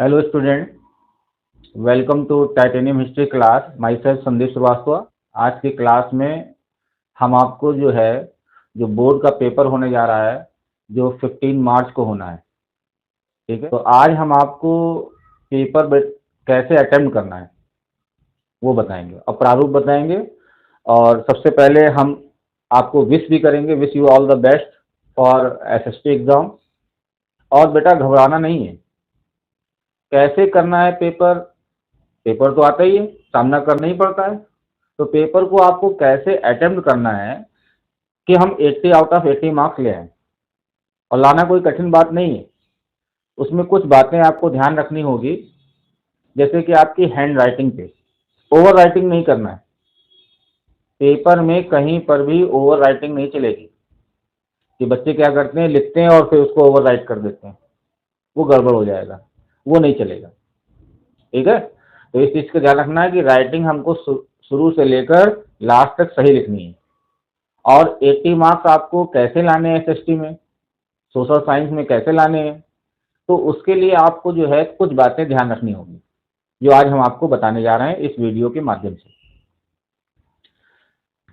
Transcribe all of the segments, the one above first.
Hello student, welcome to titanium history class. Myself Sandeep Srivastava. आज की class में हम आपको जो बोर्ड का पेपर होने जा रहा है, जो 15 मार्च को होना है, ठीक है। तो आज हम आपको कैसे अटेम्प्ट करना है वो बताएंगे और प्रारूप बताएंगे। और सबसे पहले हम आपको विश भी करेंगे, wish you all the best for SST exam. और बेटा घबराना नहीं है। कैसे करना है पेपर, पेपर तो आता ही है, सामना करना ही पड़ता है। तो पेपर को आपको कैसे अटेम्प्ट करना है कि हम 80 आउट ऑफ 80 मार्क्स ले आए। और लाना कोई कठिन बात नहीं है। उसमें कुछ बातें आपको ध्यान रखनी होगी, जैसे कि आपकी हैंड राइटिंग पे ओवर राइटिंग नहीं करना है। पेपर में कहीं पर भी ओवर राइटिंग नहीं चलेगी। कि बच्चे क्या करते हैं, लिखते हैं और फिर उसको ओवर राइट कर देते हैं, वो गड़बड़ हो जाएगा, वो नहीं चलेगा, ठीक है। तो इस चीज़ का ध्यान रखना है कि राइटिंग हमको शुरू से लेकर लास्ट तक सही लिखनी है। और 80 मार्क्स आपको कैसे लाने हैं एसएसटी में, सोशल साइंस में कैसे लाने हैं, तो उसके लिए आपको कुछ बातें ध्यान रखनी होगी, जो आज हम आपको बताने जा रहे हैं इस वीडियो के माध्यम से।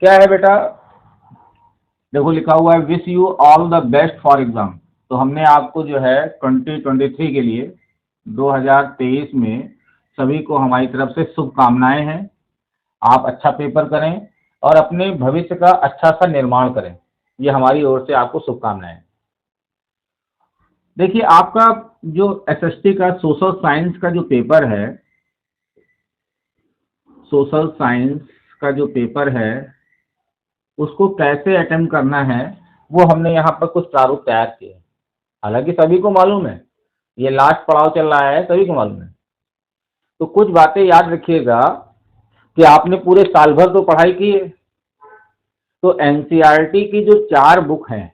क्या है बेटा, देखो लिखा हुआ है wish you all the best for exam. तो हमने आपको 2023 के लिए 2023 में सभी को हमारी तरफ से शुभकामनाएं हैं। आप अच्छा पेपर करें और अपने भविष्य का अच्छा सा निर्माण करें, ये हमारी ओर से आपको शुभकामनाएं। देखिए, आपका जो एसएसटी का सोशल साइंस का जो पेपर है, सोशल साइंस का जो पेपर है उसको कैसे अटेम्प्ट करना है, वो हमने यहाँ पर कुछ प्रारूप तैयार किए। हालांकि सभी को मालूम है, ये लास्ट पड़ाव चल रहा है, सभी को मालूम है। तो कुछ बातें याद रखिएगा कि आपने पूरे साल भर तो पढ़ाई की है। तो एनसीईआरटी की जो 4 बुक हैं,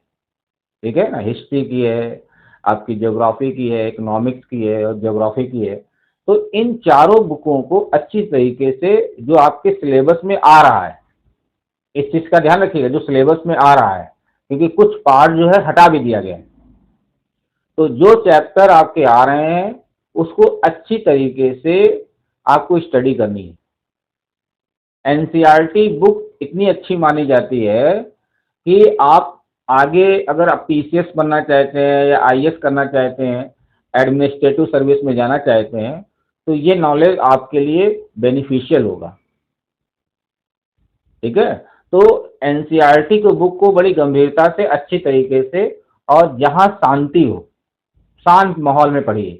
ठीक है ना, हिस्ट्री की है, आपकी ज्योग्राफी की है, इकोनॉमिक्स की है और ज्योग्राफी की है। तो इन चारों बुकों को अच्छी तरीके से जो आपके सिलेबस में आ रहा है, इस चीज का ध्यान रखिएगा, जो सिलेबस में आ रहा है, क्योंकि कुछ पार्ट हटा भी दिया गया है। तो जो चैप्टर आपके आ रहे हैं उसको अच्छी तरीके से आपको स्टडी करनी है। एनसीईआरटी बुक इतनी अच्छी मानी जाती है कि आप आगे अगर आप पीसीएस बनना चाहते हैं या आईएएस करना चाहते हैं, एडमिनिस्ट्रेटिव सर्विस में जाना चाहते हैं, तो ये नॉलेज आपके लिए बेनिफिशियल होगा, ठीक है। तो एनसीईआरटी के बुक को बड़ी गंभीरता से, अच्छी तरीके से, और जहां शांति हो, शांत माहौल में पढ़िए।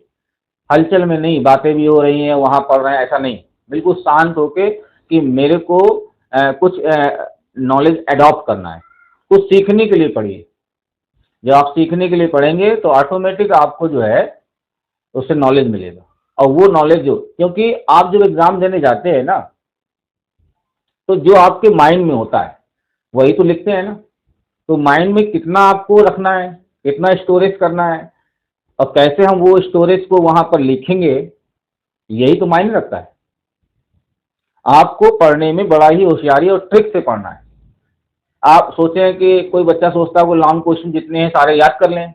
हलचल में नहीं, बातें भी हो रही हैं वहां पढ़ रहे हैं, ऐसा नहीं। बिल्कुल शांत होके कि मेरे को कुछ नॉलेज एडॉप्ट करना है, कुछ सीखने के लिए पढ़िए। जब आप सीखने के लिए पढ़ेंगे तो ऑटोमेटिक आपको उससे नॉलेज मिलेगा। और वो नॉलेज क्योंकि आप जब एग्जाम देने जाते हैं ना, तो जो आपके माइंड में होता है वही तो लिखते हैं ना। तो माइंड में कितना आपको रखना है, कितना स्टोरेज करना है, और कैसे हम वो स्टोरेज को वहां पर लिखेंगे, यही तो मायने रखता है। आपको पढ़ने में बड़ा ही होशियारी और ट्रिक से पढ़ना है। आप सोचें कि कोई बच्चा सोचता है वो लॉन्ग क्वेश्चन जितने हैं सारे याद कर लें,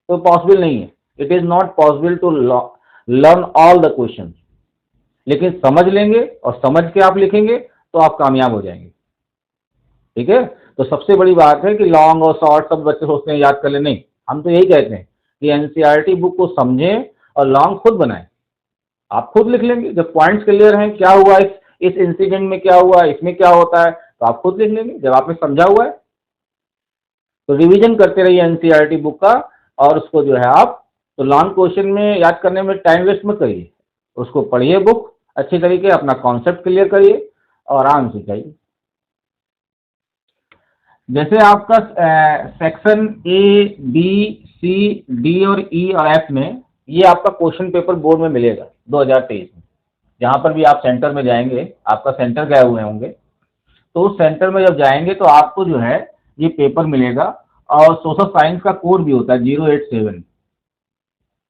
तो पॉसिबल नहीं है। It is not possible to learn all the question, लेकिन समझ लेंगे और समझ के आप लिखेंगे तो आप कामयाब हो जाएंगे, ठीक है। तो सबसे बड़ी बात है कि लॉन्ग और शॉर्ट सब बच्चे सोचते हैं याद कर ले, नहीं। हम तो यही कहते हैं कि एनसीईआरटी बुक को समझें और लॉन्ग खुद बनाएं। आप खुद लिख लेंगे जब पॉइंट्स क्लियर हैं, क्या हुआ इस इंसिडेंट में, क्या हुआ इसमें, क्या होता है, तो आप खुद लिख लेंगे जब आपने समझा हुआ है। तो रिवीजन करते रहिए एनसीईआरटी बुक का, और उसको आप तो लॉन्ग क्वेश्चन में याद करने में टाइम वेस्ट मत करिए। उसको पढ़िए बुक अच्छी तरीके, अपना कॉन्सेप्ट क्लियर करिए और आराम से जाइए। जैसे आपका section A, B, C, D और ई और एफ में, ये आपका क्वेश्चन पेपर बोर्ड में मिलेगा 2023 में। जहाँ पर भी आप सेंटर में जाएंगे, आपका सेंटर गए हुए होंगे, तो उस सेंटर में जब जाएंगे तो आपको ये पेपर मिलेगा। और सोशल साइंस का कोड भी होता है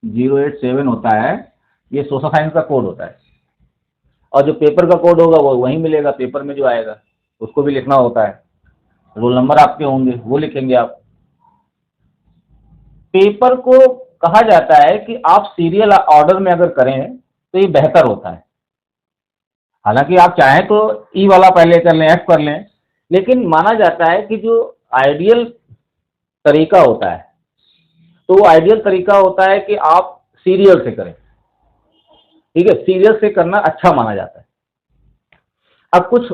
087 होता है, ये सोशल साइंस का कोड होता है। और जो पेपर का कोड होगा वो वहीं मिलेगा, पेपर में जो आएगा उसको भी लिखना होता है। रोल नंबर आपके होंगे, वो लिखेंगे आप। पेपर को कहा जाता है कि आप सीरियल ऑर्डर में अगर करें तो ये बेहतर होता है। हालांकि आप चाहें तो ई वाला पहले कर लें, एफ कर लें, लेकिन माना जाता है कि जो आइडियल तरीका होता है, तो वो आइडियल तरीका होता है कि आप सीरियल से करें। ठीक है, सीरियल से करना अच्छा माना जाता है। अब कुछ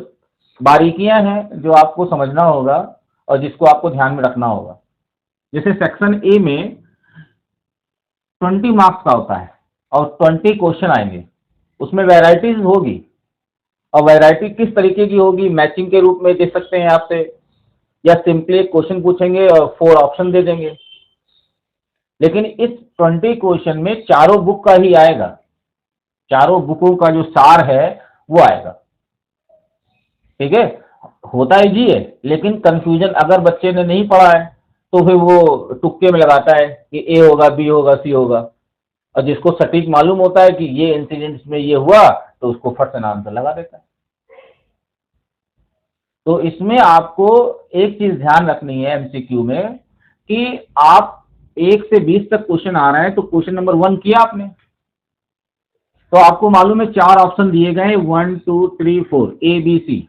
बारीकियां हैं जो आपको समझना होगा और जिसको आपको ध्यान में रखना होगा। जैसे सेक्शन ए में 20 मार्क्स का होता है और 20 क्वेश्चन आएंगे, उसमें वैरायटीज होगी। और वैरायटी किस तरीके की होगी, मैचिंग के रूप में दे सकते हैं आपसे, या सिंपली एक क्वेश्चन पूछेंगे और 4 ऑप्शन दे देंगे। लेकिन इस 20 क्वेश्चन में चारों बुक का ही आएगा, चारों बुकों का जो सार है वो आएगा। ठीक है, होता है जी है, लेकिन कंफ्यूजन अगर बच्चे ने नहीं पढ़ा है तो फिर वो तुक्के में लगाता है कि ए होगा, बी होगा, सी होगा। और जिसको सटीक मालूम होता है कि ये इंसिडेंट में ये हुआ, तो उसको फट से आंसर लगा देता है। तो इसमें आपको एक चीज ध्यान रखनी है एमसीक्यू में कि आप 1 से 20 तक क्वेश्चन आ रहे हैं, तो क्वेश्चन नंबर 1 किया आपने, तो आपको मालूम है 4 ऑप्शन दिए गए हैं, 1 2 3 4, ए बी सी।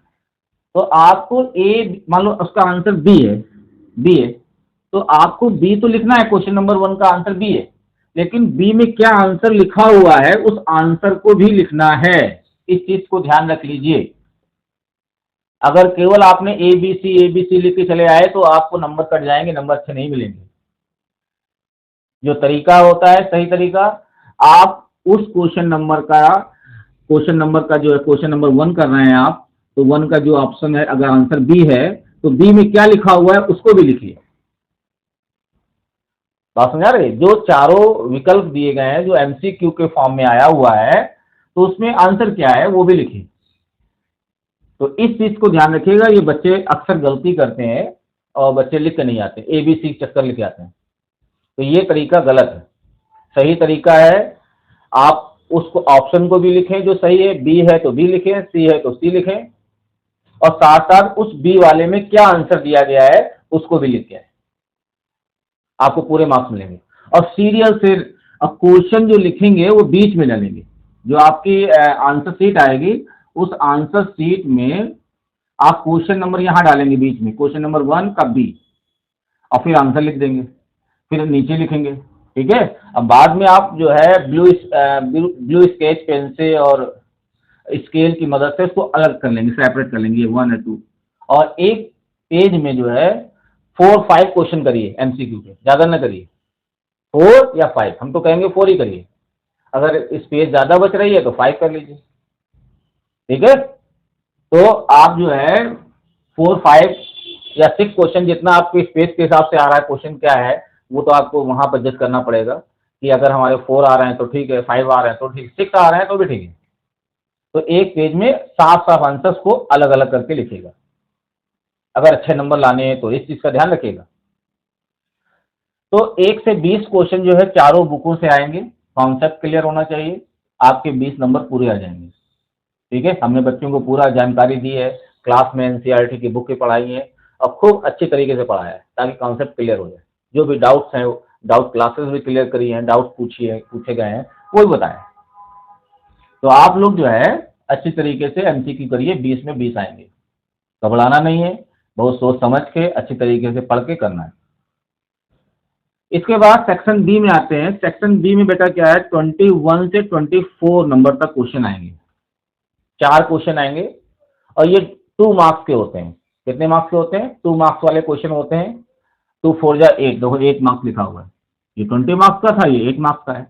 तो आपको ए, मान लो उसका आंसर बी है, बी है, तो आपको बी तो लिखना है, क्वेश्चन नंबर 1 का आंसर बी है, लेकिन बी में क्या आंसर लिखा हुआ है उस आंसर को भी लिखना है। इस चीज को ध्यान रख लीजिए। अगर केवल आपने ए बी सी लिख के चले आए तो आपको नंबर कट जाएंगे, नंबर अच्छे नहीं मिलेंगे। जो तरीका होता है सही तरीका, आप उस क्वेश्चन नंबर का जो है क्वेश्चन नंबर 1 कर रहे हैं आप, तो 1 का जो ऑप्शन है अगर आंसर बी है तो बी में क्या लिखा हुआ है उसको भी लिखिए। बात समझा रहे? जो चारों विकल्प दिए गए हैं जो एमसीक्यू के फॉर्म में आया हुआ है, तो उसमें आंसर क्या है वो भी लिखिए। तो इस चीज को ध्यान रखिएगा, ये बच्चे अक्सर गलती करते हैं और बच्चे लिख के नहीं आते, एबीसी चक्कर लिख के आते हैं। तो ये तरीका गलत है। सही तरीका है आप उसको ऑप्शन को भी लिखें जो सही है, बी है तो बी लिखें, सी है तो सी लिखें, और साथ साथ उस बी वाले में क्या आंसर दिया गया है उसको भी लिख के आए, आपको पूरे मार्क्स मिलेंगे। और सीरियल से क्वेश्चन जो लिखेंगे वो बीच में डालेंगे, जो आपकी आंसर शीट आएगी उस आंसर शीट में आप क्वेश्चन नंबर यहां डालेंगे बीच में, क्वेश्चन नंबर 1 का बी, और फिर आंसर लिख देंगे, फिर नीचे लिखेंगे। ठीक है, अब बाद में आप जो है ब्लू स्केच पेन से और स्केल की मदद से उसको अलग कर लेंगे, सेपरेट कर लेंगे 1 और 2, और एक पेज में जो है 4-5 क्वेश्चन करिए एमसीक्यू के, ज्यादा ना करिए, 4 या 5, हम तो कहेंगे 4 ही करिए। अगर स्पेस ज्यादा बच रही है तो 5 कर लीजिए। ठीक है, तो आप जो है 4, 5 या 6 क्वेश्चन, जितना आपके स्पेस के हिसाब से आ रहा है क्वेश्चन क्या है, वो तो आपको वहां पर एडजस्ट करना पड़ेगा कि अगर हमारे 4 आ रहे हैं तो ठीक है, 5 आ रहे हैं तो ठीक, 6 आ रहे हैं तो भी ठीक है। तो एक पेज में साफ साफ आंसर्स को अलग अलग करके लिखेगा, अगर अच्छे नंबर लाने हैं तो इस चीज का ध्यान रखिएगा। तो 1 से 20 क्वेश्चन जो है चारों बुकों से आएंगे, कॉन्सेप्ट क्लियर होना चाहिए, आपके 20 नंबर पूरे आ जाएंगे। ठीक है, हमने बच्चों को पूरा जानकारी दी है, क्लास में एनसीईआरटी की बुक पढ़ाई है और खूब अच्छी तरीके से पढ़ाया है ताकि कॉन्सेप्ट क्लियर हो जाए। जो भी डाउट्स हैं, डाउट क्लासेस भी क्लियर करी हैं, डाउट पूछे गए हैं वो भी बताएं। तो आप लोग जो है अच्छी तरीके से एमसीक्यू करिए, 20 में 20 आएंगे, घबराना नहीं है, बहुत सोच समझ के अच्छी तरीके से पढ़ के करना है। इसके बाद सेक्शन बी में आते हैं। सेक्शन बी में बेटा क्या है, 21 से 24 नंबर तक क्वेश्चन आएंगे, 4 क्वेश्चन आएंगे, और ये 2 मार्क्स के होते हैं। कितने मार्क्स के होते हैं? 2 मार्क्स वाले क्वेश्चन होते हैं। 2 4 जा 8, देखो 8 मार्क्स लिखा हुआ है, ये 20 मार्क्स का था, ये 8 मार्क्स का है।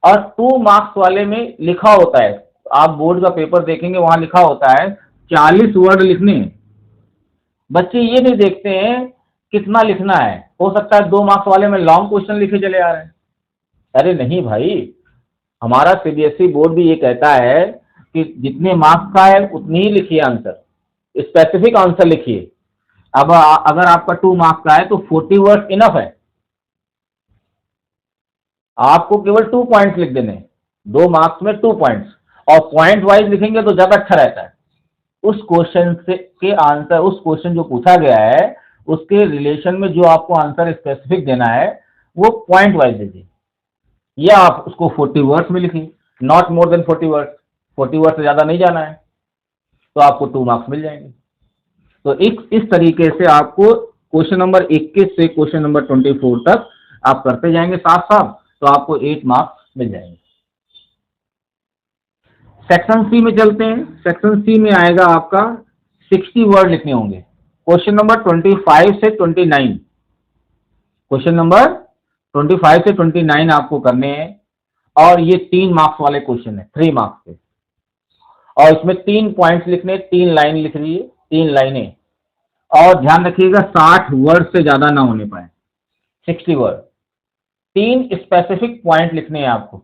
और 2 मार्क्स वाले में लिखा होता है, आप बोर्ड का पेपर देखेंगे वहां लिखा होता है 40 वर्ड लिखने हैं। बच्चे ये नहीं देखते हैं कितना लिखना है, हो सकता है 2 मार्क्स वाले में लॉन्ग क्वेश्चन लिखे चले आ रहे हैं। अरे नहीं भाई, हमारा सीबीएसई बोर्ड भी ये कहता है कि जितने मार्क्स का है उतनी ही लिखिए आंसर, स्पेसिफिक आंसर लिखिए। अब अगर आपका 2 मार्क्स का है तो 40 वर्ड इनफ है, आपको केवल 2 पॉइंट्स लिख देने, 2 मार्क्स में 2 पॉइंट्स, और पॉइंट वाइज लिखेंगे तो ज्यादा अच्छा रहता है। उस क्वेश्चन से के आंसर, उस क्वेश्चन जो पूछा गया है उसके रिलेशन में जो आपको आंसर स्पेसिफिक देना है वो पॉइंट वाइज दीजिए, या आप उसको 40 वर्ड्स में लिखिए, not more than 40 words, 40 word से ज़्यादा नहीं जाना है, तो आपको 2 मार्क्स मिल जाएंगे। तो इस तरीके से आपको क्वेश्चन नंबर 21 से क्वेश्चन नंबर 24 तक आप करते जाएंगे साथ साथ, तो आपको 8 मार्क्स मिल जाएंगे। सेक्शन सी में चलते हैं। सेक्शन सी में आएगा आपका 60 वर्ड लिखने होंगे। क्वेश्चन नंबर 25 से 29, क्वेश्चन नंबर 25 से 29 आपको करने हैं, और ये 3 मार्क्स वाले क्वेश्चन है, 3 मार्क्स के, और इसमें 3 पॉइंट्स लिखने, 3 लाइन लिख लीजिए, 3 लाइनें, और ध्यान रखिएगा 60 वर्ड से ज्यादा ना होने पाए, 60 वर्ड। 3 स्पेसिफिक पॉइंट लिखने हैं आपको,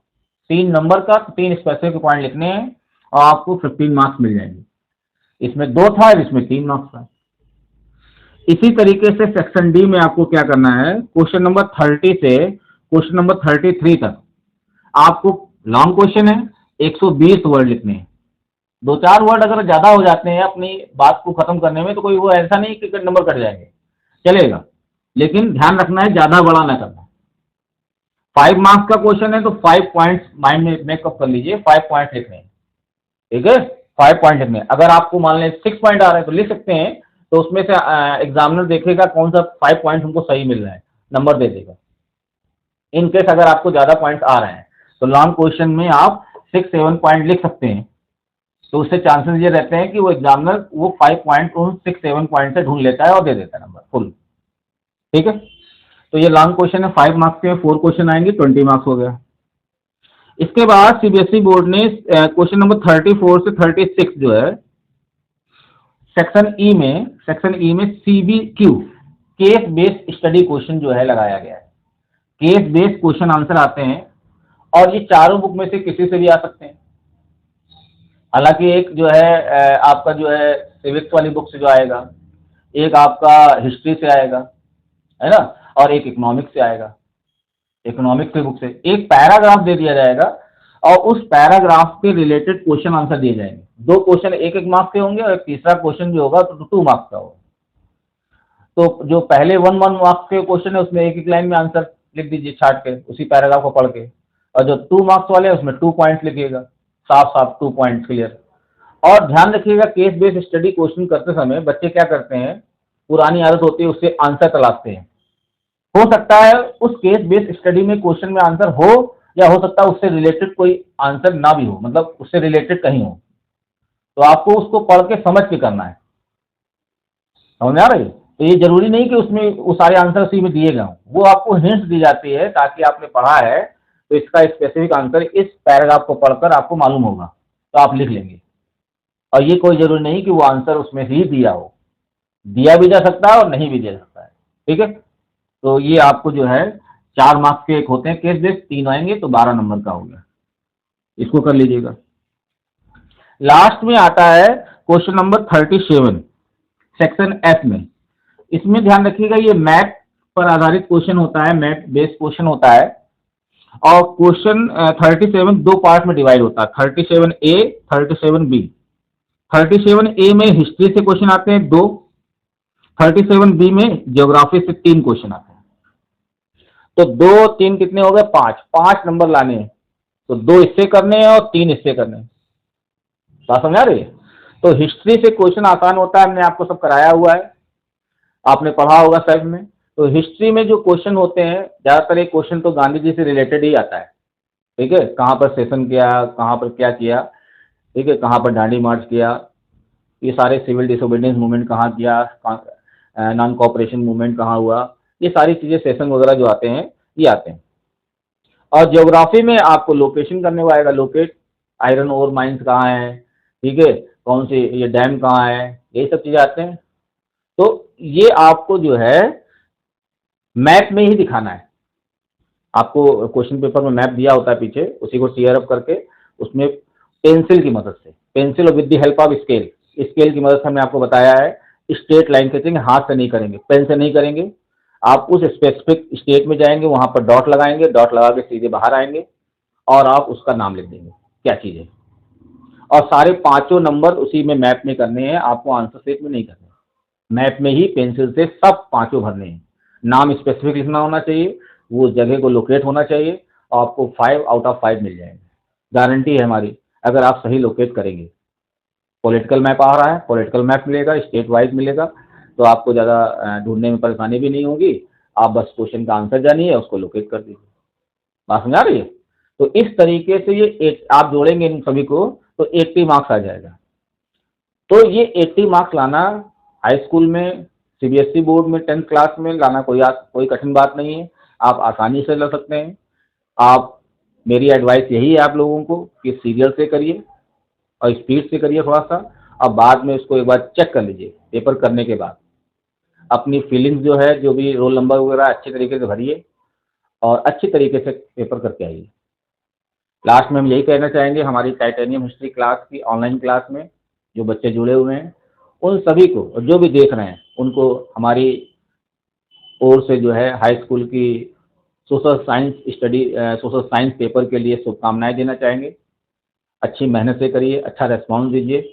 3 नंबर का 3 स्पेसिफिक पॉइंट लिखने हैं, और आपको 15 मार्क्स मिल जाएंगे। इसमें 2 था, इसमें 3 मार्क्स था। इसी तरीके से सेक्शन डी में आपको क्या करना है, क्वेश्चन नंबर 30 से क्वेश्चन नंबर 33 तक आपको लॉन्ग क्वेश्चन है, 120 वर्ड लिखने हैं। 2-4 वर्ड अगर ज्यादा हो जाते हैं अपनी बात को खत्म करने में, तो कोई वो ऐसा नहीं कि नंबर कट जाएंगे, चलेगा, लेकिन ध्यान रखना है ज्यादा बड़ा ना करना। 5 मार्क्स का क्वेश्चन है, तो 5 पॉइंट्स माइंड में मेकअप कर लीजिए, 5 पॉइंट लिखने हैं, ठीक है, 5 पॉइंट लिखने हैं। अगर आपको मान लें 6 पॉइंट आ रहे हैं तो लिख सकते हैं, तो उसमें से एग्जामिनर देखेगा कौन सा 5 पॉइंट हमको सही मिल रहा है, नंबर दे देगा। इन केस अगर आपको ज्यादा पॉइंट्स आ रहे हैं, तो लॉन्ग क्वेश्चन में आप 6-7 पॉइंट लिख सकते हैं, तो उससे चांसेस ये रहते हैं कि वो एग्जामिनर वो 5 पॉइंट उन 6-7 पॉइंट से ढूंढ लेता है और दे देता है नंबर फुल, ठीक है। तो ये लॉन्ग क्वेश्चन है, 5 मार्क्स के 4 क्वेश्चन आएंगे, 20 मार्क्स हो गया। इसके बाद सीबीएसई बोर्ड ने क्वेश्चन नंबर 34 से 36 जो है सेक्शन ई में सीबीक्यू केस बेस्ड स्टडी क्वेश्चन जो है लगाया गया है। केस बेस्ड क्वेश्चन आंसर आते हैं, और ये चारों बुक में से किसी से भी आ सकते हैं। हालांकि एक जो है आपका जो है सिविक्स वाली बुक से जो आएगा, एक आपका हिस्ट्री से आएगा, है ना, और एक इकोनॉमिक्स से आएगा। इकोनॉमिक्स की बुक से एक पैराग्राफ दे दिया जाएगा, और उस पैराग्राफ के रिलेटेड क्वेश्चन आंसर दिए जाएंगे। 2 क्वेश्चन 1-1 मार्क्स के होंगे, और तीसरा क्वेश्चन जो होगा तो 2 मार्क्स का होगा। तो जो पहले 1-1 मार्क्स के क्वेश्चन है उसमें 1-1 लाइन में आंसर लिख दीजिए छाट के, उसी पैराग्राफ को पढ़ के, और जो 2 मार्क्स वाले हैं उसमें 2 पॉइंट्स लिखिएगा, साफ साफ 2 पॉइंट्स क्लियर। और ध्यान रखिएगा केस बेस्ड स्टडी क्वेश्चन करते समय बच्चे क्या करते हैं, पुरानी आदत होती है उससे आंसर तलाशते हैं। हो सकता है उस केस बेस्ड स्टडी में क्वेश्चन में आंसर हो, या हो सकता है उससे रिलेटेड कोई आंसर ना भी हो, मतलब उससे रिलेटेड कहीं हो, तो आपको उसको पढ़ के समझ के करना है। समझ में आ रही है? तो ये जरूरी नहीं कि उसमें वो सारे आंसर उसी में दिए गए हों, वो आपको हिंट्स दी जाती है ताकि आपने पढ़ा है तो इसका स्पेसिफिक आंसर इस पैराग्राफ को पढ़कर आपको मालूम होगा, तो आप लिख लेंगे। और ये कोई जरूरी नहीं कि वो आंसर उसमें ही दिया हो, दिया भी जा सकता है और नहीं भी दिया जा सकता है, ठीक है। तो ये आपको जो है 4 मार्क्स के एक होते हैं केस बेस्ड, 3 आएंगे तो 12 नंबर का हो गया, इसको कर लीजिएगा। लास्ट में आता है क्वेश्चन नंबर 37 सेक्शन एफ में। इसमें ध्यान रखिएगा ये मैथ पर आधारित क्वेश्चन होता है, मैथ बेस्ड क्वेश्चन होता है, और क्वेश्चन 37 2 पार्ट में डिवाइड होता है, 37A 37B। 37A में हिस्ट्री से क्वेश्चन आते हैं 2, 37B में ज्योग्राफी से 3 क्वेश्चन आते हैं। तो 2-3 कितने हो गए, 5 नंबर लाने हैं, तो 2 इससे करने हैं और 3 इससे करने हैं। बात समझ आ रही है? तो हिस्ट्री से क्वेश्चन आसान होता है, हमने आपको सब कराया हुआ है, आपने पढ़ा होगा सब में। तो हिस्ट्री में जो क्वेश्चन होते हैं ज्यादातर एक क्वेश्चन तो गांधी जी से रिलेटेड ही आता है, ठीक है, कहाँ पर सेशन किया, कहाँ पर क्या किया, ठीक है, कहाँ पर दांडी मार्च किया, ये सारे सिविल डिसोबीडियंस मूवमेंट कहाँ किया, नॉन कोऑपरेशन मूवमेंट कहाँ हुआ, ये सारी चीजें सेशन वगैरह जो आते हैं ये आते हैं। और ज्योग्राफी में आपको लोकेशन करने को आएगा, लोकेट आयरन ओर माइंस कहाँ है, ठीक है, कौन सी ये डैम कहाँ है, यही सब चीजें आते हैं। तो ये आपको जो है मैप में ही दिखाना है। आपको क्वेश्चन पेपर में मैप दिया होता है पीछे, उसी को टीयर अप करके उसमें पेंसिल की मदद से, पेंसिल और with the help of scale, scale की मदद से हमने आपको बताया है स्ट्रेट लाइन खींचेंगे, हाथ से नहीं करेंगे, पेन से नहीं करेंगे। आप उस स्पेसिफिक स्टेट में जाएंगे, वहां पर डॉट लगाएंगे, डॉट लगा के सीधे बाहर आएंगे और आप उसका नाम लिख देंगे क्या चीज है, और सारे 5 नंबर उसी में मैप में करने हैं, आपको आंसर शीट में नहीं करने, मैप में ही पेंसिल से सब 5 भरने हैं। नाम स्पेसिफिक लिखना होना चाहिए, वो जगह को लोकेट होना चाहिए और आपको 5 आउट ऑफ 5 मिल जाएंगे, गारंटी है हमारी, अगर आप सही लोकेट करेंगे। पॉलिटिकल मैप आ रहा है, पॉलिटिकल मैप मिलेगा, स्टेट वाइज मिलेगा, तो आपको ज़्यादा ढूंढने में परेशानी भी नहीं होगी। आप बस क्वेश्चन का आंसर जानिए, उसको लोकेट कर दीजिए। बात समझ आ रही है? तो इस तरीके से ये आप जोड़ेंगे इन सभी को तो 80 मार्क्स आ जाएगा। तो ये 80 मार्क्स लाना हाई स्कूल में, सीबीएसई बोर्ड में 10th क्लास में लाना कोई कठिन बात नहीं है, आप आसानी से ला सकते हैं। आप, मेरी एडवाइस यही है आप लोगों को कि सीरियल से करिए और स्पीड से करिए थोड़ा सा, और बाद में उसको एक बार चेक कर लीजिए पेपर करने के बाद। अपनी फीलिंग्स जो है, जो भी रोल नंबर वगैरह अच्छे तरीके से भरिए और अच्छी तरीके से पेपर करके आइए। लास्ट में हम यही कहना चाहेंगे, हमारी टाइटेनियम हिस्ट्री क्लास की ऑनलाइन क्लास में जो बच्चे जुड़े हुए हैं उन सभी को, और जो भी देख रहे हैं उनको हमारी ओर से जो है हाई स्कूल की सोशल साइंस पेपर के लिए शुभकामनाएं देना चाहेंगे। अच्छी मेहनत से करिए, अच्छा रेस्पॉन्स दीजिए।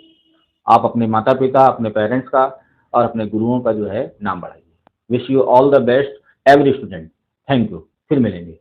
आप अपने माता पिता, अपने पेरेंट्स का और अपने गुरुओं का जो है नाम बढ़ाइए। Wish you all the best every student. Thank you, फिर मिलेंगे।